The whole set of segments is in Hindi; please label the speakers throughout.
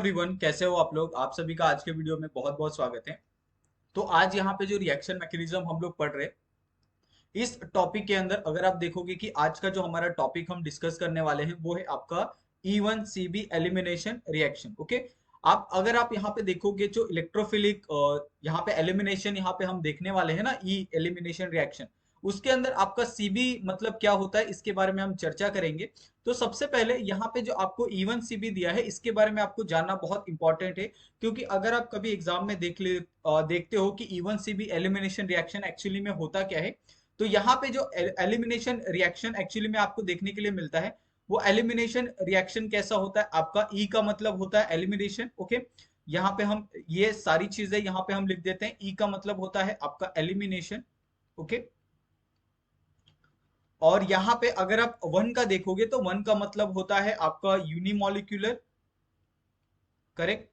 Speaker 1: एवरीवन, कैसे हो आप लोग। आप सभी का आज के वीडियो में बहुत बहुत स्वागत है। तो आज यहाँ पे जो रिएक्शन मैकेनिज्म हम लोग पढ़ रहे हैं, इस टॉपिक के अंदर अगर आप देखोगे कि आज का जो हमारा टॉपिक हम डिस्कस करने वाले हैं वो है आपका E1CB एलिमिनेशन रिएक्शन। ओके, अगर आप यहाँ पे देखोगे जो इलेक्ट्रोफिलिक यहाँ पे एलिमिनेशन यहाँ पे हम देखने वाले हैं ना, ई एलिमिनेशन रिएक्शन, उसके अंदर आपका सीबी मतलब क्या होता है इसके बारे में हम चर्चा करेंगे। तो सबसे पहले यहाँ पे जो आपको E1CB दिया है इसके बारे में आपको जानना बहुत इंपॉर्टेंट है, क्योंकि अगर आप कभी एग्जाम में देखते हो कि E1CB एलिमिनेशन रिएक्शन एक्चुअली में होता क्या है, तो यहाँ पे जो एलिमिनेशन रिएक्शन एक्चुअली में आपको देखने के लिए मिलता है, वो एलिमिनेशन रिएक्शन कैसा होता है। आपका ई का मतलब होता है एलिमिनेशन। ओके, यहाँ पे हम ये सारी चीजें यहाँ पे हम लिख देते हैं। ई का मतलब होता है आपका एलिमिनेशन। ओके, और यहाँ पे अगर आप वन का देखोगे तो वन का मतलब होता है आपका यूनिमॉलिक्यूलर। करेक्ट।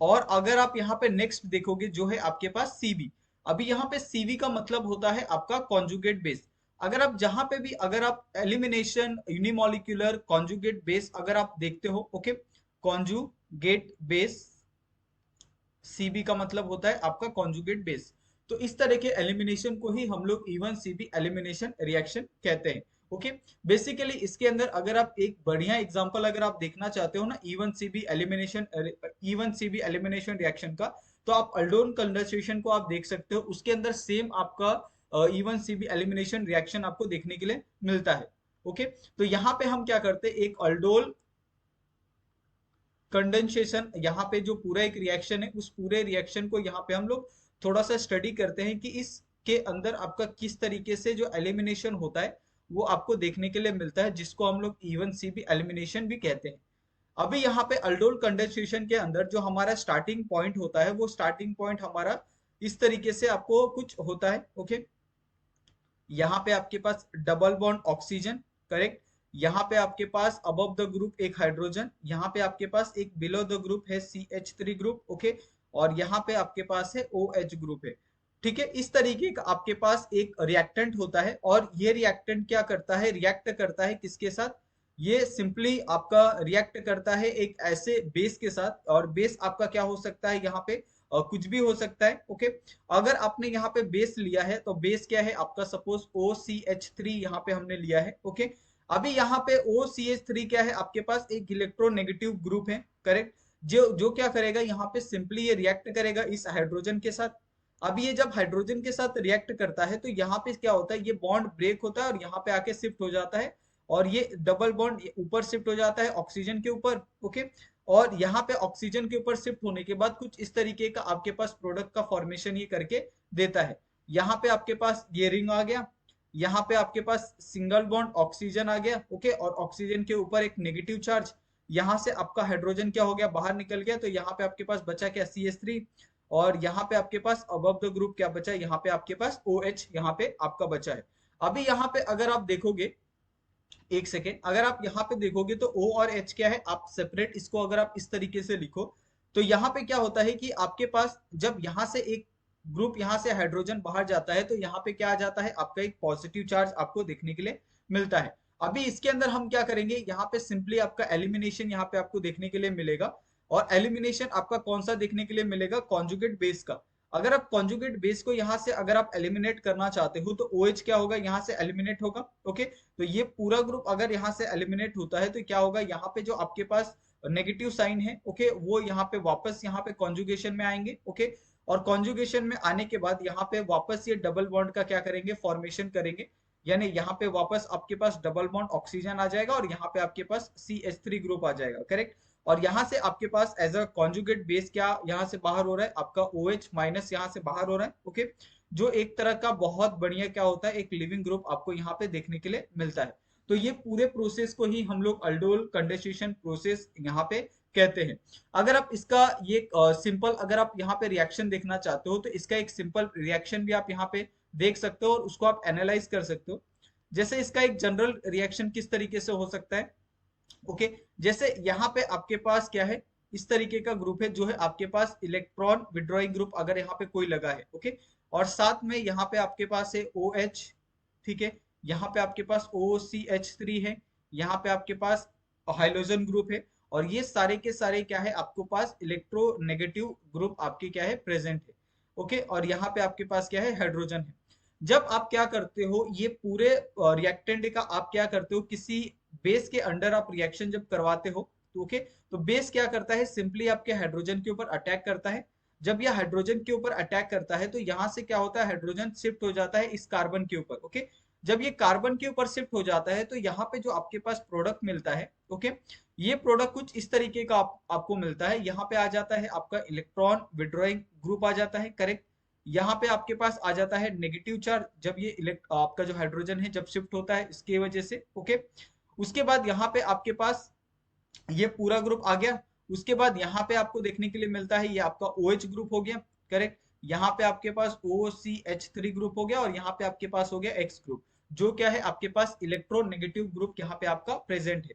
Speaker 1: और अगर आप यहाँ पे नेक्स्ट देखोगे जो है आपके पास सीबी। अभी यहाँ पे सीवी का मतलब होता है आपका कॉन्जुगेट बेस। अगर आप जहां पे भी अगर आप एलिमिनेशन यूनिमॉलिक्यूलर कॉन्जुगेट बेस अगर आप देखते हो, ओके, कॉन्जुगेट बेस, सीबी का मतलब होता है आपका कॉन्जुगेट बेस। तो इस तरह के एलिमिनेशन को ही हम लोग इवन सीबी एलिमिनेशन रिएक्शन कहते हैं। ओके, बेसिकली इसके अंदर अगर आप एक बढ़िया एग्जांपल अगर आप देखना चाहते हो ना इवन सीबी एलिमिनेशन रिएक्शन का, तो आप अल्डोन कंडेंसेशन को आप देख सकते हो। उसके अंदर सेम आपका इवन सीबी एलिमिनेशन रिएक्शन आपको देखने के लिए मिलता है। ओके, तो यहाँ पे हम क्या करते हैं, एक अल्डोल कंडेंसेशन, यहाँ पे जो पूरा एक रिएक्शन है उस पूरे रिएक्शन को यहाँ पे हम लोग थोड़ा सा स्टडी करते हैं कि इसके अंदर आपका किस तरीके से जो एलिमिनेशन होता है वो आपको देखने के लिए मिलता है, जिसको हम लोग इवन सीबी एलिमिनेशन भी कहते हैं। अभी यहाँ पे अल्डोल कंडेंसेशन के अंदर जो हमारा स्टार्टिंग पॉइंट होता है, वो स्टार्टिंग पॉइंट हमारा इस तरीके से आपको कुछ होता है। ओके, यहाँ पे आपके पास डबल बॉन्ड ऑक्सीजन। करेक्ट। यहाँ पे आपके पास अबव द ग्रुप एक हाइड्रोजन, यहाँ पे आपके पास एक बिलो द ग्रुप है CH3 ग्रुप। ओके, और यहाँ पे आपके पास है OH ग्रुप है। ठीक है, इस तरीके का आपके पास एक रिएक्टेंट होता है, और ये रिएक्टेंट क्या करता है, रिएक्ट करता है किसके साथ, ये सिंपली आपका रिएक्ट करता है एक ऐसे बेस के साथ। और बेस आपका क्या हो सकता है, यहाँ पे कुछ भी हो सकता है। ओके, अगर आपने यहाँ पे बेस लिया है तो बेस क्या है आपका, सपोज OCH3 यहाँ पे हमने लिया है। ओके, अभी यहाँ पे OCH3 क्या है आपके पास, एक इलेक्ट्रोनेगेटिव ग्रुप है। करेक्ट। जो जो क्या करेगा यहाँ पे, सिंपली ये रिएक्ट करेगा इस हाइड्रोजन के साथ। अब ये जब हाइड्रोजन के साथ रिएक्ट करता है तो यहाँ पे क्या होता है, ये बॉन्ड ब्रेक होता है और यहाँ पे आके शिफ्ट हो जाता है, और ये डबल बॉन्ड ऊपर शिफ्ट हो जाता है ऑक्सीजन के ऊपर। ओके, और यहाँ पे ऑक्सीजन के ऊपर शिफ्ट होने के बाद कुछ इस तरीके का आपके पास प्रोडक्ट का फॉर्मेशन ये करके देता है। यहाँ पे आपके पास ये रिंग आ गया, यहाँ पे आपके पास सिंगल बॉन्ड ऑक्सीजन आ गया। ओके, और ऑक्सीजन के ऊपर एक नेगेटिव चार्ज, यहाँ से आपका हाइड्रोजन क्या हो गया, बाहर निकल गया। तो यहाँ पे आपके पास बचा क्या, CH3। और यहाँ पे आपके पास अबव द ग्रुप क्या बचा, यहाँ पे आपके पास OH यहाँ पे आपका बचा है। अभी यहाँ पे अगर आप देखोगे, एक सेकेंड, अगर आप यहाँ पे देखोगे तो O और H क्या है, आप सेपरेट इसको अगर आप इस तरीके से लिखो, तो यहाँ पे क्या होता है कि आपके पास जब यहाँ से एक ग्रुप, यहाँ से हाइड्रोजन बाहर जाता है, तो यहाँ पे क्या आ जाता है, आपका एक पॉजिटिव चार्ज आपको देखने के लिए मिलता है। अभी इसके अंदर हम क्या करेंगे, यहाँ पे सिंपली आपका एलिमिनेशन यहाँ पे आपको देखने के लिए मिलेगा। और एलिमिनेशन आपका कौन सा देखने के लिए मिलेगा, कॉन्जुगेट बेस का। अगर आप कॉन्जुगेट बेस को यहाँ से अगर आप एलिमिनेट करना चाहते हो तो OH क्या होगा, यहाँ से एलिमिनेट होगा। ओके, तो ये पूरा ग्रुप अगर यहाँ से एलिमिनेट होता है तो क्या होगा, यहाँ पे जो आपके पास नेगेटिव साइन है, ओके, वो यहाँ पे वापस यहाँ पे कॉन्जुगेशन में आएंगे। ओके, और कॉन्जुगेशन में आने के बाद यहाँ पे वापस ये डबल बॉन्ड का क्या करेंगे, फॉर्मेशन करेंगे। यानी यहाँ पे वापस आपके पास डबल बॉन्ड ऑक्सीजन आ जाएगा और यहाँ पे आपके पास CH3 ग्रुप आ जाएगा। करेक्ट। और यहाँ से आपके पास एज अ कॉन्जुगेट बेस क्या यहाँ से बाहर हो रहा है, आपका OH माइनस यहाँ से बाहर हो रहा है। ओके, जो एक तरह का बहुत बढ़िया क्या होता है, एक लिविंग ग्रुप आपको यहाँ पे देखने के लिए मिलता है। तो ये पूरे प्रोसेस को ही हम लोग अल्डोल कंडेंसेशन प्रोसेस यहाँ पे कहते हैं। अगर आप इसका ये सिंपल अगर आप यहाँ पे रिएक्शन देखना चाहते हो तो इसका एक सिंपल रिएक्शन भी आप यहाँ पे देख सकते हो और उसको आप एनालाइज कर सकते हो। जैसे इसका एक जनरल रिएक्शन किस तरीके से हो सकता है। ओके, जैसे यहाँ पे आपके पास क्या है, इस तरीके का ग्रुप है जो है आपके पास इलेक्ट्रॉन विड्रॉइंग ग्रुप अगर यहाँ पे कोई लगा है। ओके, और साथ में यहाँ पे आपके पास है OH। ठीक है, यहाँ पे आपके पास OCH3 है, यहाँ पे आपके पास हाइड्रोजन ग्रुप है। और ये सारे के सारे क्या है आपको पास इलेक्ट्रोनेगेटिव ग्रुप आपके क्या है प्रेजेंट है। ओके, और यहाँ पे आपके पास क्या है हाइड्रोजन है। जब आप क्या करते हो ये पूरे रिएक्टेंट का आप क्या करते हो किसी बेस के अंडर आप रिएक्शन जब करवाते हो तो ओके, तो बेस क्या करता है सिंपली आपके हाइड्रोजन के ऊपर अटैक करता है। जब यह हाइड्रोजन के ऊपर अटैक करता है तो यहाँ से क्या होता है हाइड्रोजन शिफ्ट हो जाता है इस कार्बन के ऊपर। ओके, जब ये कार्बन के ऊपर शिफ्ट हो जाता है तो यहाँ पे जो आपके पास प्रोडक्ट मिलता है ओके, ये प्रोडक्ट कुछ इस तरीके का आपको मिलता है। यहाँ पे आ जाता है आपका इलेक्ट्रॉन विड्रॉइंग ग्रुप आ जाता है, करेक्ट। यहाँ पे आपके पास आ जाता है नेगेटिव चार्ज जब ये आपका जो हाइड्रोजन है जब शिफ्ट होता है इसके वजह से। ओके, उसके बाद यहाँ पे आपके पास ये पूरा ग्रुप आ गया। उसके बाद यहाँ पे आपको देखने के लिए मिलता है ये आपका OH ग्रुप हो गया, करेक्ट। यहाँ पे आपके पास OCH3 ग्रुप हो गया और यहाँ पे आपके पास हो गया X ग्रुप, जो क्या है आपके पास इलेक्ट्रोनेगेटिव ग्रुप यहाँ पे आपका प्रेजेंट है।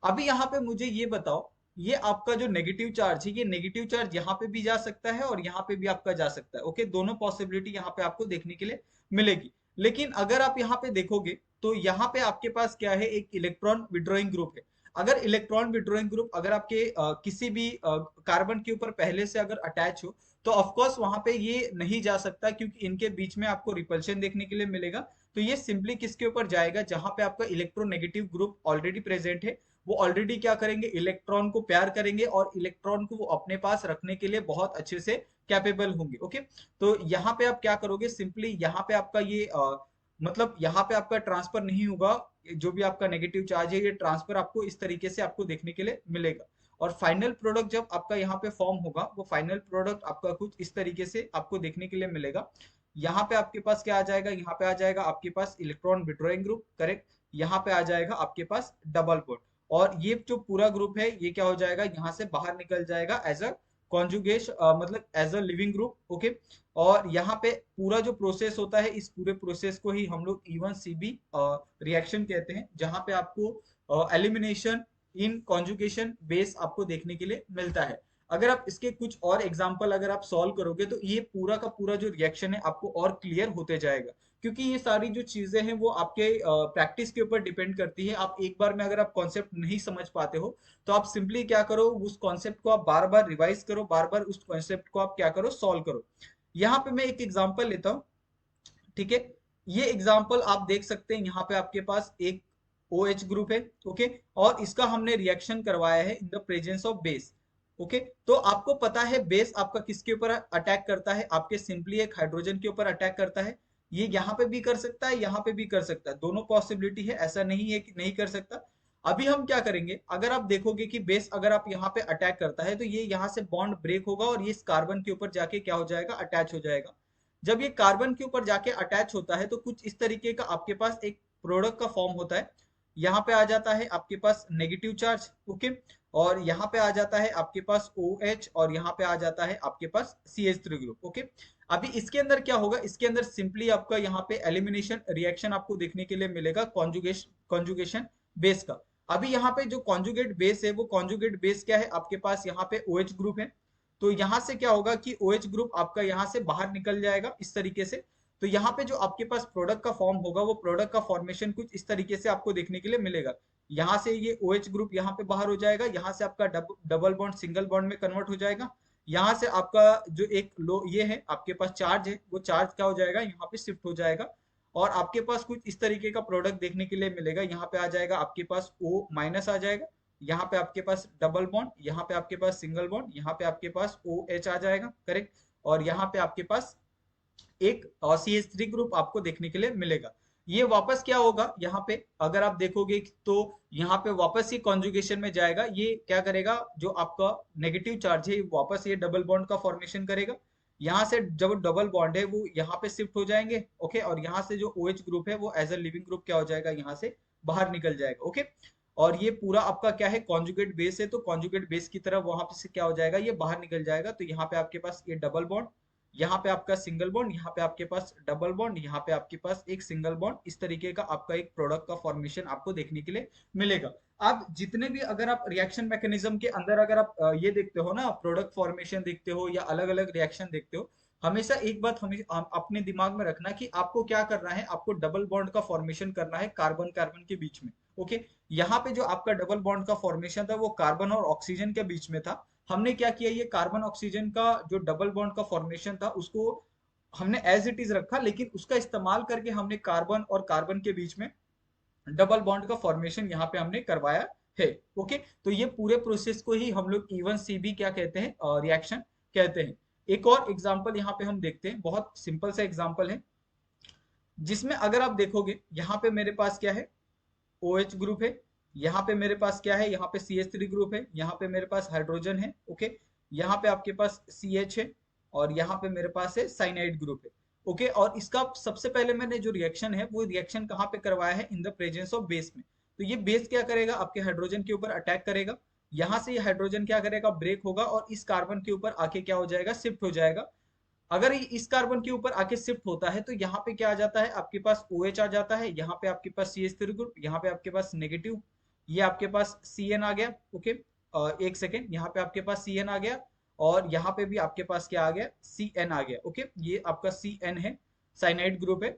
Speaker 1: अभी यहाँ पे मुझे ये बताओ, ये आपका जो नेगेटिव चार्ज है ये नेगेटिव चार्ज यहाँ पे भी जा सकता है और यहाँ पे भी आपका जा सकता है। ओके, दोनों पॉसिबिलिटी यहाँ पे आपको देखने के लिए मिलेगी। लेकिन अगर आप यहाँ पे देखोगे तो यहाँ पे आपके पास क्या है एक इलेक्ट्रॉन विड्रॉइंग ग्रुप है। अगर इलेक्ट्रॉन विड्रॉइंग ग्रुप अगर आपके किसी भी कार्बन के ऊपर पहले से अगर अटैच हो तो ऑफ कोर्स वहां पे ये नहीं जा सकता, क्योंकि इनके बीच में आपको रिपल्शन देखने के लिए मिलेगा। तो ये सिंपली किसके ऊपर जाएगा जहां पे आपका इलेक्ट्रोनेगेटिव ग्रुप ऑलरेडी प्रेजेंट है। वो ऑलरेडी क्या करेंगे इलेक्ट्रॉन को प्यार करेंगे और इलेक्ट्रॉन को वो अपने पास रखने के लिए बहुत अच्छे से कैपेबल होंगे। ओके, तो यहाँ पे आप क्या करोगे सिंपली यहाँ पे आपका ये मतलब यहाँ पे आपका ट्रांसफर नहीं होगा, जो भी आपका नेगेटिव चार्ज है ये ट्रांसफर आपको इस तरीके से आपको देखने के लिए मिलेगा। और फाइनल प्रोडक्ट जब आपका यहाँ पे फॉर्म होगा वो फाइनल प्रोडक्ट आपका कुछ इस तरीके से आपको देखने के लिए मिलेगा। यहाँ पे आपके पास क्या आ जाएगा, यहाँ पे आ जाएगा आपके पास इलेक्ट्रॉन विड्रॉइंग ग्रुप, करेक्ट। यहाँ पे आ जाएगा आपके पास डबल बॉन्ड, और ये जो पूरा ग्रुप है ये क्या हो जाएगा यहाँ से बाहर निकल जाएगा एज अ कॉन्जुगेश मतलब as a living group. Okay, और यहाँ पे पूरा जो प्रोसेस होता है इस पूरे प्रोसेस को ही हम लोग E1CB रिएक्शन कहते हैं, जहां पे आपको एलिमिनेशन इन कॉन्जुगेशन बेस आपको देखने के लिए मिलता है। अगर आप इसके कुछ और एग्जांपल अगर आप सॉल्व करोगे तो ये पूरा का पूरा जो रिएक्शन है आपको और क्लियर होते जाएगा, क्योंकि ये सारी जो चीजें हैं वो आपके प्रैक्टिस के ऊपर डिपेंड करती है। आप एक बार में अगर आप कॉन्सेप्ट नहीं समझ पाते हो तो आप सिंपली क्या करो उस कॉन्सेप्ट को आप बार बार रिवाइज करो, बार बार उस कॉन्सेप्ट को आप क्या करो सॉल्व करो। यहाँ पे मैं एक एग्जांपल लेता हूँ, ठीक है। ये एग्जांपल आप देख सकते हैं, यहाँ पे आपके पास एक OH ग्रुप है, ओके, और इसका हमने रिएक्शन करवाया है in the presence of base. Okay, तो आपको पता है बेस आपका किसके ऊपर अटैक करता है, आपके सिंपली एक हाइड्रोजन के ऊपर अटैक करता है। ये यहाँ पे भी कर सकता है, यहाँ पे भी कर सकता है, दोनों पॉसिबिलिटी है, ऐसा नहीं है कि नहीं कर सकता। अभी हम क्या करेंगे, अगर आप देखोगे कि बेस अगर आप यहाँ पे अटैक करता है तो ये यहाँ से बॉन्ड ब्रेक होगा और ये इस कार्बन के ऊपर जाके क्या हो जाएगा अटैच हो जाएगा। जब ये कार्बन के ऊपर जाके अटैच होता है तो कुछ इस तरीके का आपके पास एक प्रोडक्ट का फॉर्म होता है। यहाँ पे आ जाता है आपके पास नेगेटिव चार्ज, ओके, और यहाँ पे आ जाता है आपके पास OH और यहाँ पे आ जाता है आपके पास CH3 ग्रुप। ओके, अभी इसके अंदर क्या होगा, इसके अंदर सिंपली आपका यहाँ पे एलिमिनेशन रिएक्शन आपको देखने के लिए मिलेगा कॉन्जुगेशन बेस का। अभी यहाँ पे जो कॉन्जुगेट बेस है वो कॉन्जुगेट बेस क्या है आपके पास यहाँ पे OH ग्रुप है। तो यहाँ से क्या होगा कि OH ग्रुप आपका यहाँ से बाहर निकल जाएगा इस तरीके से। तो यहाँ पे जो आपके पास प्रोडक्ट का फॉर्म होगा वो प्रोडक्ट का फॉर्मेशन कुछ इस तरीके से आपको देखने के लिए मिलेगा। यहाँ से ये OH ग्रुप यहाँ पे बाहर हो जाएगा, यहाँ से आपका डबल बॉन्ड सिंगल बॉन्ड में कन्वर्ट हो जाएगा। यहाँ से आपका जो एक लो ये है आपके पास चार्ज है वो चार्ज क्या हो जाएगा यहाँ पे शिफ्ट हो जाएगा, और आपके पास कुछ इस तरीके का प्रोडक्ट देखने के लिए मिलेगा। यहाँ पे आ जाएगा आपके पास O- आ जाएगा, यहाँ पे आपके पास डबल बॉन्ड, यहाँ पे आपके पास सिंगल बॉन्ड, यहाँ पे आपके पास OH आ जाएगा, करेक्ट, और यहाँ पे आपके पास एक CH3 ग्रुप आपको देखने के लिए मिलेगा। ये वापस क्या होगा यहाँ पे अगर आप देखोगे तो यहाँ पे वापस ये कॉन्जुगेशन में जाएगा, ये क्या करेगा जो आपका नेगेटिव चार्ज है वापस ये डबल बॉन्ड का फॉर्मेशन करेगा। यहाँ से जब डबल बॉन्ड है वो यहाँ पे शिफ्ट हो जाएंगे, ओके, और यहाँ से जो OH ग्रुप है वो एज अ लिविंग ग्रुप क्या हो जाएगा यहाँ से बाहर निकल जाएगा। ओके, और ये पूरा आपका क्या है कॉन्जुगेट बेस है, तो कॉन्जुगेट बेस की तरफ वहां पे से क्या हो जाएगा ये बाहर निकल जाएगा। तो यहाँ पे आपके पास ये डबल बॉन्ड, यहाँ पे आपका सिंगल बॉन्ड, यहाँ पे आपके पास डबल बॉन्ड, यहाँ पे आपके पास एक सिंगल बॉन्ड, इस तरीके का आपका एक प्रोडक्ट का फॉर्मेशन आपको देखने के लिए मिलेगा। आप जितने भी अगर आप रिएक्शन मैकेनिज्म के अंदर अगर आप ये देखते हो ना प्रोडक्ट फॉर्मेशन देखते हो या अलग अलग रिएक्शन देखते हो, हमेशा एक बात हमें अपने दिमाग में रखना कि आपको क्या करना है, आपको डबल बॉन्ड का फॉर्मेशन करना है कार्बन कार्बन के बीच में। ओके, यहाँ पे जो आपका डबल बॉन्ड का फॉर्मेशन था वो कार्बन और ऑक्सीजन के बीच में था। हमने क्या किया, ये कार्बन ऑक्सीजन का जो डबल बॉन्ड का फॉर्मेशन था उसको हमने एज इट इज रखा, लेकिन उसका इस्तेमाल करके हमने कार्बन और कार्बन के बीच में डबल बॉन्ड का फॉर्मेशन यहाँ पे हमने करवाया है। ओके, तो ये पूरे प्रोसेस को ही हम लोग E1CB क्या कहते हैं, रिएक्शन कहते हैं। एक और एग्जांपल यहाँ पे हम देखते हैं, बहुत सिंपल सा एग्जांपल है, जिसमें अगर आप देखोगे यहाँ पे मेरे पास क्या है, OH ग्रुप है, यहाँ पे मेरे पास क्या है, यहाँ पे CH3 ग्रुप है, यहाँ पे मेरे पास हाइड्रोजन है। ओके, यहाँ पे आपके पास CH है, और यहाँ पे मेरे पास है साइनाइड ग्रुप है। ओके, और इसका सबसे पहले मैंने जो रिएक्शन है वो रिएक्शन कहाँ पे करवाया है, in the presence of base में। तो ये बेस क्या करेगा, आपके हाइड्रोजन के ऊपर अटैक करेगा, यहाँ से ये हाइड्रोजन क्या करेगा, ब्रेक होगा और इस कार्बन के ऊपर आके क्या हो जाएगा, शिफ्ट हो जाएगा। अगर ये इस कार्बन के ऊपर आके शिफ्ट होता है तो यहाँ पे क्या आ जाता है, आपके पास OH आ जाता है, यहाँ पे आपके पास CH3 ग्रुप, यहाँ पे आपके पास नेगेटिव, ये आपके पास CN आ गया। ओके, एक सेकेंड, यहाँ पे आपके पास CN आ गया, और यहाँ पे भी आपके पास क्या आ गया, CN आ गया। ओके, ये आपका CN है, साइनाइड ग्रुप है।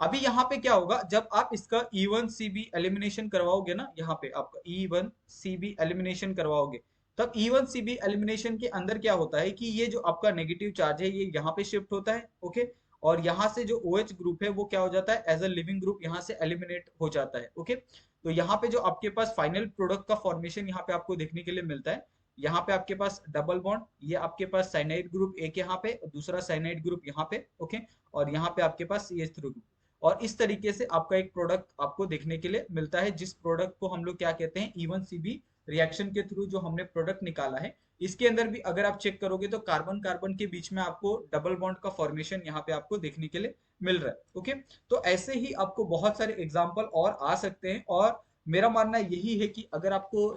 Speaker 1: अभी यहाँ पे क्या होगा, जब आप इसका E1CB एलिमिनेशन करवाओगे ना, यहाँ पे आपका E1CB एलिमिनेशन करवाओगे, तब E1CB एलिमिनेशन के अंदर क्या होता है कि ये जो आपका नेगेटिव चार्ज है ये यहाँ पे शिफ्ट होता है। ओके, और यहाँ से जो OH ग्रुप है वो क्या हो जाता है, एज अ लिविंग ग्रुप यहाँ से एलिमिनेट हो जाता है। ओके, तो यहाँ पे जो आपके पास फाइनल प्रोडक्ट का फॉर्मेशन यहाँ पे आपको देखने के लिए मिलता है, यहाँ पे आपके पास डबल बॉन्ड, ये आपके पास साइनाइड ग्रुप एक यहाँ पे, दूसरा साइनाइड ग्रुप यहाँ पे। ओके, और यहाँ पे आपके पास CH3 ग्रुप, और इस तरीके से आपका एक प्रोडक्ट आपको देखने के लिए मिलता है, जिस प्रोडक्ट को हम लोग क्या कहते हैं, E1CB रिएक्शन के थ्रू जो हमने प्रोडक्ट निकाला है। इसके अंदर भी अगर आप चेक करोगे तो कार्बन कार्बन के बीच में आपको डबल बॉन्ड का फॉर्मेशन यहाँ पे आपको देखने के लिए मिल रहा है। ओके, तो ऐसे ही आपको बहुत सारे एग्जाम्पल और आ सकते हैं, और मेरा मानना यही है कि अगर आपको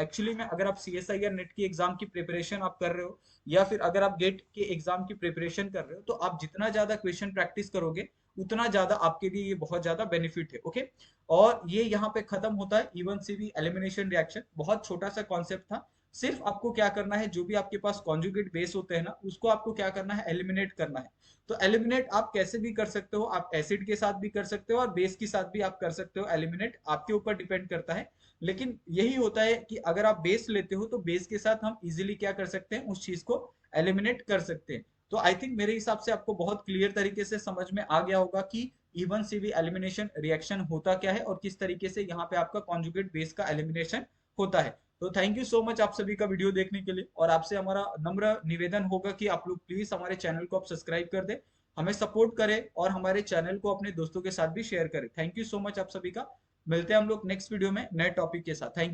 Speaker 1: एक्चुअली में अगर आप CSIR नेट की एग्जाम की प्रिपरेशन आप कर रहे हो, या फिर अगर आप गेट के एग्जाम की प्रिपरेशन कर रहे हो, तो आप जितना ज्यादा क्वेश्चन प्रैक्टिस करोगे उतना ज्यादा आपके लिए ये बहुत ज्यादा बेनिफिट है। ओके, और ये यहाँ पे खत्म होता है E1CB एलिमिनेशन रिएक्शन। बहुत छोटा सा कॉन्सेप्ट था, सिर्फ आपको क्या करना है, जो भी आपके पास कॉन्जुगेट बेस होते हैं ना, उसको आपको क्या करना है, एलिमिनेट करना है। तो एलिमिनेट आप कैसे भी कर सकते हो, आप एसिड के साथ भी कर सकते हो और बेस के साथ भी आप कर सकते हो, एलिमिनेट आपके ऊपर डिपेंड करता है। लेकिन यही होता है कि अगर आप बेस लेते हो तो बेस के साथ हम इजिली क्या कर सकते हैं, उस चीज को एलिमिनेट कर सकते हैं। तो आई थिंक मेरे हिसाब से आपको बहुत क्लियर तरीके से समझ में आ गया होगा कि E1CB एलिमिनेशन रिएक्शन होता क्या है और किस तरीके से यहाँ पे आपका कॉन्जुगेट बेस का एलिमिनेशन होता है। तो थैंक यू सो मच आप सभी का वीडियो देखने के लिए, और आपसे हमारा नम्र निवेदन होगा कि आप लोग प्लीज हमारे चैनल को आप सब्सक्राइब कर दें, हमें सपोर्ट करें और हमारे चैनल को अपने दोस्तों के साथ भी शेयर करें। थैंक यू सो मच आप सभी का। मिलते हैं हम लोग नेक्स्ट वीडियो में नए टॉपिक के साथ। थैंक